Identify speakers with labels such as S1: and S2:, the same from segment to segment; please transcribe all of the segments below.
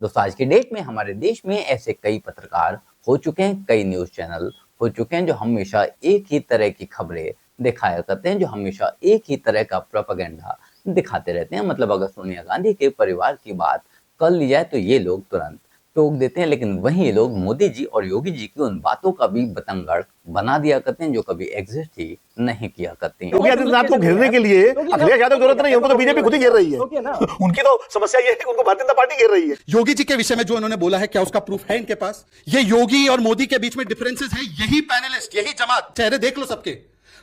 S1: दोस्तों आज की डेट में हमारे देश में ऐसे कई पत्रकार हो चुके हैं, कई न्यूज़ चैनल हो चुके हैं जो हमेशा एक ही तरह की खबरें दिखाया करते हैं, जो हमेशा एक ही तरह का प्रोपेगेंडा दिखाते रहते हैं। मतलब अगर सोनिया गांधी के परिवार की बात कर ली जाए तो ये लोग तुरंत टोक देते हैं, लेकिन वहीं ये लोग मोदी जी और योगी जी की उन बातों का भी बतंगड़ बना दिया करते हैं जो कभी एग्जिस्ट ही नहीं किया करते हैं।
S2: योगी आदित्यनाथ को घेरने के लिए अखिलेश यादव की जरूरत नहीं है, उनको तो बीजेपी खुद ही घेर रही है। उनकी तो समस्या ये है कि उनको भारतीय जनता पार्टी घेर रही है।
S3: योगी जी के विषय में जो उन्होंने बोला है, क्या उसका प्रूफ है इनके पास? ये योगी और मोदी के बीच में डिफरेंसेस है, यही पैनलिस्ट, यही जमात, चेहरे देख लो सबके।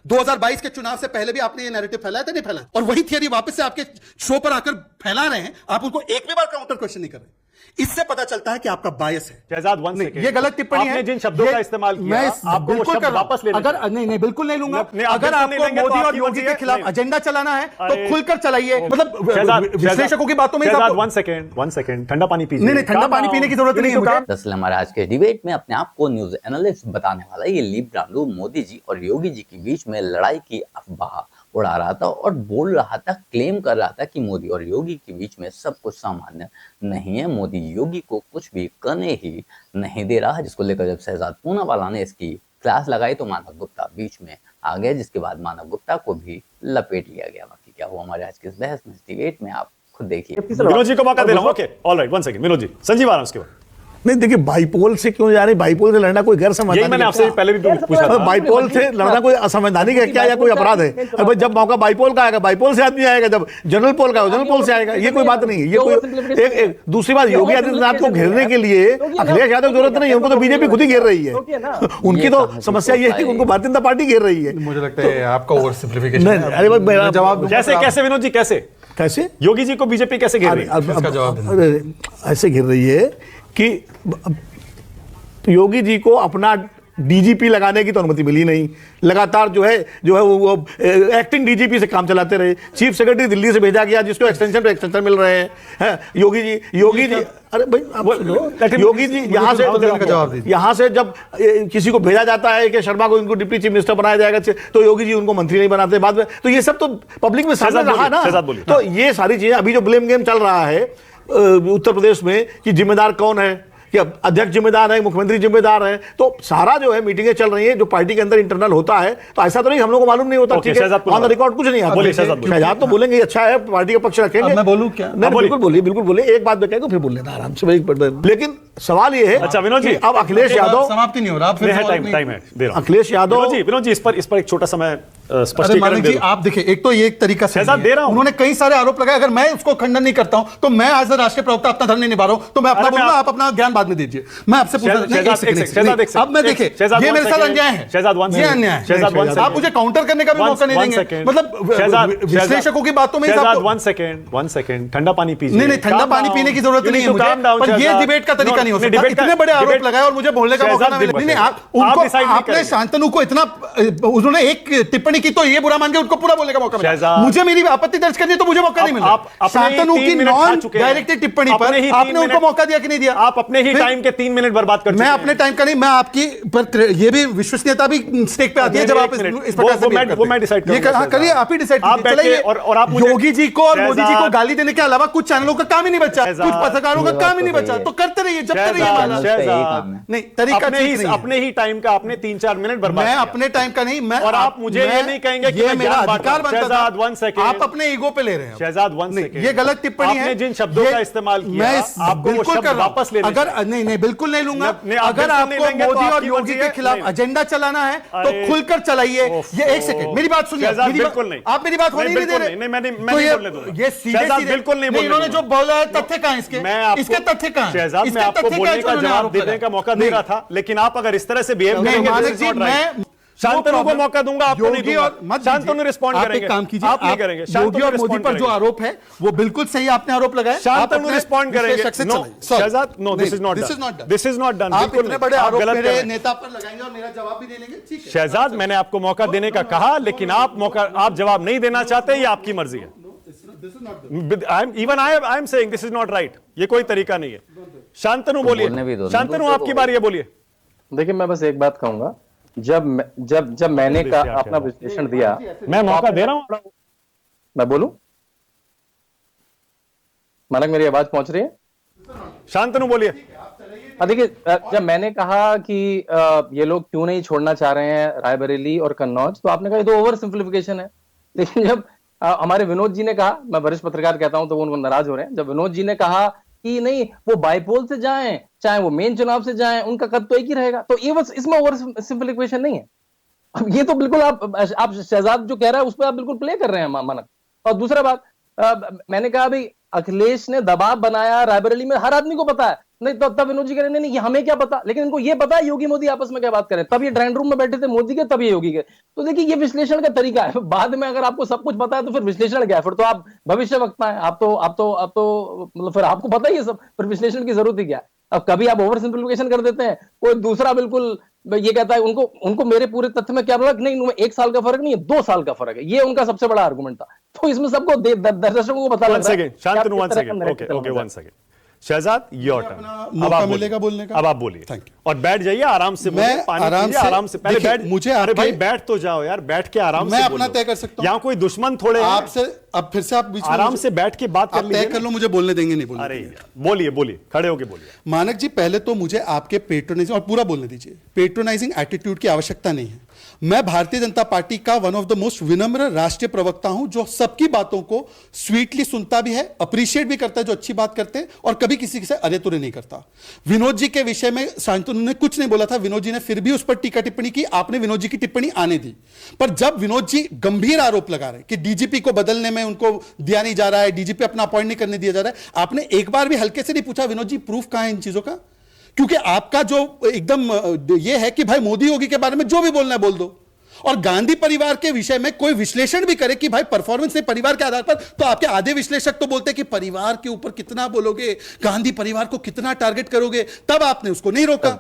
S3: 2022 के चुनाव से पहले भी आपने ये नैरेटिव फैलाया था, नहीं फैलाया? और वही थियरी वापस से आपके शो पर आकर फैला रहे हैं। आप उनको एक भी बार काउंटर क्वेश्चन नहीं कर रहे। इससे पता चलता है कि आपका बायस है।
S2: शहजाद वन सेकंड,
S3: ये गलत टिप्पणी है।
S2: जिन शब्दों का इस्तेमाल किया, आपको वो शब्द वापस लेना।
S3: अगर नहीं बिल्कुल नहीं लूंगा। अगर आपको मोदी और योगी के खिलाफ एजेंडा चलाना है तो खुलकर चलाइए। मतलब विश्लेषकों की बातों में
S2: वन सेकंड ठंडा पानी पीजिए।
S3: नहीं, ठंडा पानी पीने की जरूरत नहीं है मुझे।
S1: दरअसल हमारे आज के डिबेट में अपने आप को न्यूज एनालिस्ट बताने वाला ये लिब्रालू मोदी जी और योगी जी के बीच में लड़ाई की अफवाह उड़ा रहा था और बोल रहा था, क्लेम कर रहा था कि मोदी और योगी के बीच में सब कुछ सामान्य नहीं है, मोदी योगी को कुछ भी करने ही नहीं दे रहा। जिसको लेकर जब शहजाद पूनावाला ने इसकी क्लास लगाई तो मानव गुप्ता बीच में आ गया, जिसके बाद मानव गुप्ता को भी लपेट लिया गया। बाकी क्या हुआ हमारे आज के इस बहस में, इस डिबेट में, आप खुद देखिए।
S2: विनोद जी को मौका दे रहा हूं। Okay, all right, one second Vinod ji, Sanjeev आ रहा है उसके बाद।
S4: नहीं देखिए, बाइपोल से क्यों जा रही? बाइपोल से लड़ना कोई गैर संवैधानिक?
S2: यही मैंने आपसे पहले भी पूछा था।
S4: बाइपोल से लड़ना कोई असंवैधानिक है क्या, या कोई अपराध है? अरे जब मौका बाइपोल का आएगा, बाइपोल से आदमी आएगा, जब जनरल पोल का जनरल पोल से आएगा। ये कोई बात नहीं है। ये कोई एक दूसरी बात, योगी आदित्यनाथ को घेरने के लिए अखिलेश यादव की जरूरत नहीं है, उनको तो बीजेपी खुद ही घेर रही है। उनकी तो समस्या ये है कि उनको भारतीय जनता पार्टी घेर रही है।
S5: मुझे लगता है आपका ओवर सिंप्लीफिकेशन है।
S4: अरे मेरा जवाब
S2: कैसे विनोद जी, कैसे योगी जी को बीजेपी कैसे घेर रही है?
S5: इसका जवाब
S4: ऐसे घेर रही है कि योगी जी को अपना डीजीपी लगाने की तो अनुमति मिली नहीं। लगातार जो है वो एक्टिंग डीजीपी से काम चलाते रहे। चीफ सेक्रेटरी दिल्ली से भेजा गया, जिसको एक्सटेंशन पे एक्सटेंशन मिल रहे हैं। योगी जी अरे भाई आप सुनो, योगी जी यहाँ से जब किसी को भेजा जाता है कि शर्मा को इनको डिप्टी चीफ मिनिस्टर बनाया जाएगा, तो योगी जी उनको मंत्री नहीं बनाते बाद में। तो ये सब तो पब्लिक में सामने रहा ना। तो ये सारी चीजें, अभी जो ब्लेम गेम चल रहा है उत्तर प्रदेश में कि जिम्मेदार कौन है, कि अध्यक्ष जिम्मेदार है, मुख्यमंत्री जिम्मेदार है, तो सारा जो है मीटिंगें चल रही है जो पार्टी के अंदर इंटरनल होता है। तो ऐसा तो नहीं हम लोग को मालूम नहीं होता। ठीक है, ऑन द रिकॉर्ड कुछ नहीं आता। शहजाद तो बोलेंगे अच्छा है, पार्टी का पक्ष रखेंगे।
S5: मैं बोलूं क्या?
S4: बिल्कुल बोलिए। एक बात कहेंगे फिर बोल लेना आराम से। लेकिन सवाल ये है,
S2: अच्छा विनोद जी,
S4: अब अखिलेश यादव
S5: समाप्ति नहीं हो रहा,
S2: टाइम है।
S4: अखिलेश यादव
S2: विनोद जी इस पर एक छोटा सा मैं
S5: स्पष्टीकरण जी, आप देखिए, एक तो ये एक तरीका से
S2: दे रहा हूं।
S5: उन्होंने कई सारे आरोप लगाए। अगर मैं उसको खंडन नहीं करता हूं तो मैं एज अ राष्ट्रीय प्रवक्ता अपना धर्म नहीं निभा रहा हूं, तो मैं अपना बोलूंगा, आप अपना ज्ञान बाद में दीजिए। मैं आपसे पूछ रहा हूं, अब मैं देखिए, ये मेरे साथ अन्याय है, ये अन्याय है। आप मुझे काउंटर करने का भी मौका नहीं देंगे। मतलब विश्लेषकों की बातों में
S2: वन सेकंड ठंडा पानी पीजिए।
S5: नहीं, ठंडा पानी पीने की जरूरत नहीं है मुझे, पर ये डिबेट का तरीका नहीं हो सकता। इतने बड़े आरोप लगाए और मुझे बोलने का मौका ना मिले। नहीं, आपने शांतनु को इतना, उन्होंने एक टिप्पणी की तो ये बुरा मान के उनको पूरा बोलने का मौका मिला। मुझे मेरी आपत्ति दर्ज करनी है तो मुझे मौका नहीं मिला। शांतनु की नॉन डायरेक्टेड टिप्पणी पर आपने उनको मौका दिया कि नहीं दिया?
S2: आप अपने ही टाइम के 3 मिनट बर्बाद कर चुके हैं।
S5: मैं अपने टाइम का नहीं, मैं आपकी पर ये भी विश्वसनीयता भी स्टेक पे आती है जब आप इस प्रकार से
S2: वो मैं डिसाइड करूंगा।
S5: करिए, आप ही डिसाइड कीजिए। और आप योगी जी को और मोदी जी को गाली देने के अलावा कुछ चैनलों का काम ही नहीं बचा, कुछ पत्रकारों का काम ही नहीं बचा। तो करते रहिए, जबते रहिए। नहीं, तरीका
S2: अपने ही टाइम का आपने 3-4 मिनट बर्बाद।
S5: मैं अपने टाइम का नहीं, मैं,
S2: और आप मुझे ये नहीं कहेंगे कि
S5: मेरा अधिकार बनता है।
S2: आप
S5: अपने ईगो पे ले रहे हैं।
S2: शहजाद वन सेकंड,
S5: ये गलत टिप्पणी है।
S2: जिन शब्दों का इस्तेमाल किया, आपको वो शब्द वापस लेने।
S5: अगर नहीं बिल्कुल नहीं लूंगा। अगर आपको मोदी और योगी के खिलाफ एजेंडा चलाना है तो खुलकर चलाइए। ये एक सेकंड मेरी बात सुनिए।
S2: बिल्कुल नहीं,
S5: आप मेरी बात होने नहीं दे रहे। ये सीधे
S2: बिल्कुल नहीं,
S5: इन्होंने जो बोला है तथ्य कहां इसके? इसके तथ्य कहां?
S2: शहजाद, मैं आपको बोलने का जवाब देने का मौका दे रहा था, लेकिन आप अगर इस तरह से बिहेव करेंगे, मैं शांतनु को मौका दूंगा, आपको नहीं दूंगा। शांतनु रिस्पॉन्ड करेंगे।
S5: आप काम कीजिए,
S2: आप नहीं करेंगे।
S5: योगी और मोदी पर जो आरोप है वो बिल्कुल सही आपने आरोप लगाया।
S2: शांतनु रिस्पॉन्ड करेंगे। Shahzad, no, this is not done.
S5: आप इतने बड़े आरोप मेरे नेता पर लगाएंगे और मेरा जवाब भी दे लेंगे, ठीक है?
S2: शहजाद, मैंने आपको मौका देने का कहा, लेकिन आप जवाब नहीं देना चाहते, ये आपकी मर्जी है। I am saying this is not right. ये कोई तरीका नहीं है। शांतनु बोलिए। शांतनु, आपकी बारी है, बोलिए।
S6: देखिए, मैं बस एक बात कहूंगा, जब मैंने अपना विश्लेषण दिया,
S2: मैं मौका दे रहा हूं,
S6: मैं बोलूं? मानक, मेरी आवाज पहुंच रही है?
S2: शांतनु बोलिए।
S6: देखिए, जब मैंने कहा कि ये लोग क्यों नहीं छोड़ना चाह रहे हैं रायबरेली और कन्नौज, तो आपने कहा ये तो ओवर सिंप्लीफिकेशन है। लेकिन जब हमारे विनोद जी ने कहा, मैं वरिष्ठ पत्रकार कहता हूं तो वो उनको नाराज हो रहे हैं, जब विनोद जी ने कहा कि नहीं वो बाईपोल से जाएं चाहे वो मेन चुनाव से जाएं, उनका कद तो एक ही रहेगा, तो ये बस इसमें ओवर सिंप्लीफिकेशन नहीं है। अब ये तो बिल्कुल आप शहजाद जो कह रहा है उस पर आप बिल्कुल प्ले कर रहे हैं मानक। और दूसरा बात, मैंने कहा भाई अखिलेश ने दबाव बनाया रायबरेली में, हर आदमी को पता है। नहीं तो तब विनोद जी कह रहे नहीं नहीं हमें क्या पता, लेकिन इनको ये पता है योगी मोदी आपस में क्या बात करें। तब ये ड्राइंग रूम में बैठे थे मोदी के, तब ये योगी के। तो देखिए ये विश्लेषण का तरीका है। बाद में अगर आपको सब कुछ पता है तो फिर विश्लेषण क्या है, फिर तो आप भविष्य वक्ता है। आप तो मतलब फिर आपको पता ही है सब, फिर विश्लेषण की जरूरत ही क्या है। अब कभी आप ओवर सिंप्लीफिकेशन कर देते हैं, कोई दूसरा बिल्कुल ये कहता है उनको मेरे पूरे तथ्य में क्या लगा, नहीं 1 साल का फर्क नहीं है 2 साल का फर्क है, ये उनका सबसे बड़ा आर्गुमेंट था। तो इसमें सबको दर्शकों को पता लग रहा है।
S2: Shantanu, 1 second, okay 1 second. Shahzad your turn,
S3: मौका मिलेगा बोलने का।
S2: अब आप बोलिए।
S3: Thank you.
S2: और बैठ जाइए आराम से,
S3: मैं
S2: आराम से पहले बैठ।
S3: मुझे
S2: अरे भाई बैठ तो जाओ यार, बैठ के आराम से
S3: मैं अपना तय कर सकता हूं।
S2: यहाँ कोई दुश्मन थोड़े
S3: आपसे अब फिर से आप बीच में
S2: आराम से बैठ के बात कर लीजिए।
S3: तय कर लो, मुझे बोलने देंगे नहीं बोलने
S2: अरे
S3: देंगे।
S2: बोलिए खड़े होके बोलिए।
S3: मानक जी, पहले तो मुझे आपके पेट्रोनाइजिंग, और पूरा बोलने दीजिए, पेट्रोनाइजिंग एटीट्यूड की आवश्यकता नहीं है। मैं भारतीय जनता पार्टी का वन ऑफ द मोस्ट विनम्र राष्ट्रीय प्रवक्ता हूं, जो सबकी बातों को स्वीटली सुनता भी है, अप्रिशिएट भी करता है जो अच्छी बात करते हैं, और कभी किसी से अरे तुरे नहीं करता। विनोद जी के विषय में शांतनु ने कुछ नहीं बोला था, विनोद जी ने फिर भी उस पर टीका टिप्पणी की, आपने विनोद जी की टिप्पणी आने दी। पर जब विनोद जी गंभीर आरोप लगा रहे कि डीजीपी को बदलने में उनको दिया नहीं जा रहा है, डीजीपी अपना अपॉइंट नहीं करने दिया जा रहा है, आपने एक बार भी हल्के से नहीं पूछा विनोद जी प्रूफ कहां है इन चीजों का? क्योंकि आपका जो एकदम ये है कि भाई मोदी योगी के बारे में जो भी बोलना है बोल दो, और गांधी परिवार के विषय में कोई विश्लेषण भी करे कि भाई परफॉर्मेंस नहीं परिवार के आधार पर, तो आपके आधे विश्लेषक तो बोलते हैं कि परिवार के ऊपर कितना बोलोगे, गांधी परिवार को कितना टारगेट करोगे, तब आपने उसको नहीं रोका।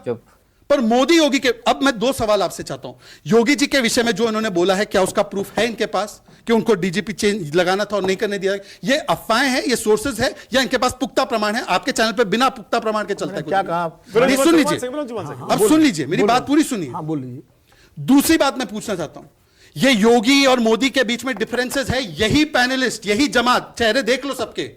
S3: पर मोदी योगी के, अब मैं 2 सवाल आपसे चाहता हूं। योगी जी के विषय में जो इन्होंने बोला है, क्या उसका प्रूफ है इनके पास कि उनको डीजीपी चेंज लगाना था और नहीं करने दिया? ये अफवाहें हैं, ये सोर्सेज है, या इनके पास पुख्ता प्रमाण है? आपके चैनल पे बिना पुख्ता प्रमाण के चलता है
S4: क्या कहा?
S3: सुन लीजिए, अब सुन लीजिए, मेरी बात पूरी सुनिए।
S4: हाँ बोल लीजिए।
S3: दूसरी बात मैं पूछना चाहता हूं, ये योगी और मोदी के बीच में डिफरेंसेस है, यही पैनलिस्ट, यही जमात, चेहरे देख लो सबके,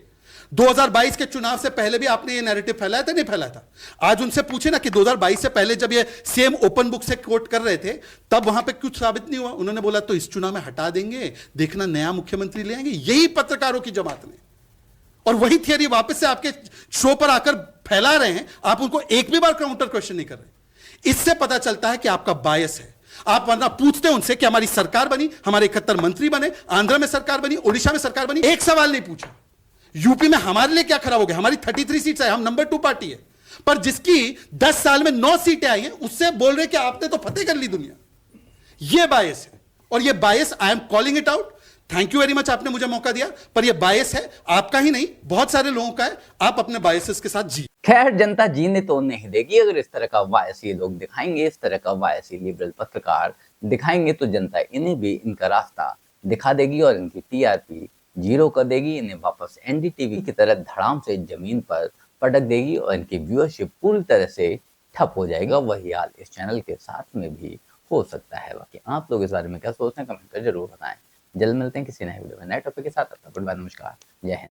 S3: 2022 के चुनाव से पहले भी आपने ये नैरेटिव फैलाया था नहीं फैलाया था? आज उनसे पूछे ना कि 2022 से पहले जब ये सेम ओपन बुक से कोट कर रहे थे, तब वहां पे कुछ साबित नहीं हुआ? उन्होंने बोला तो इस चुनाव में हटा देंगे, देखना नया मुख्यमंत्री ले आएंगे। यही पत्रकारों की जमात ने, और वही थियरी वापस से आपके शो पर आकर फैला रहे हैं। आप उनको एक भी बार काउंटर क्वेश्चन नहीं कर रहे। इससे पता चलता है कि आपका बायस है। आप वरना पूछते हैं उनसे कि हमारी सरकार बनी, हमारे 71 मंत्री बने, आंध्र में सरकार बनी, ओडिशा में सरकार बनी, एक सवाल नहीं पूछा यूपी में हमारे लिए क्या खराब हो गया? हमारी 33 सीट्स है, हम नंबर 2 पार्टी है, पर जिसकी 10 साल में 9 सीटें आई हैं, उससे बोल रहे कि आपने तो फतेह कर ली दुनिया। यह बायस है, और यह bias I am calling it out. Thank you very much, आपने मुझे मौका दिया, पर यह बायस है, आपका ही नहीं बहुत सारे लोगों का है। आप अपने बायसेस के साथ जी।
S1: खैर, जनता जीने तो नहीं देगी। अगर इस तरह का वायसी लोग दिखाएंगे, इस तरह का वायसी लिबरल पत्रकार दिखाएंगे, तो जनता इन्हें भी इनका रास्ता दिखा देगी और इनकी टीआरपी 0 कर देगी। इन्हें वापस एनडीटीवी की तरह धड़ाम से जमीन पर पटक देगी और इनकी व्यूअरशिप पूरी तरह से ठप हो जाएगा। वही हाल इस चैनल के साथ में भी हो सकता है। बाकी आप लोग इस बारे में क्या सोचते हैं, कमेंट कर जरूर बताएं। जल्द मिलते हैं किसी नए वीडियो में नए टॉपिक के साथ। तब तक नमस्कार, जय हिंद।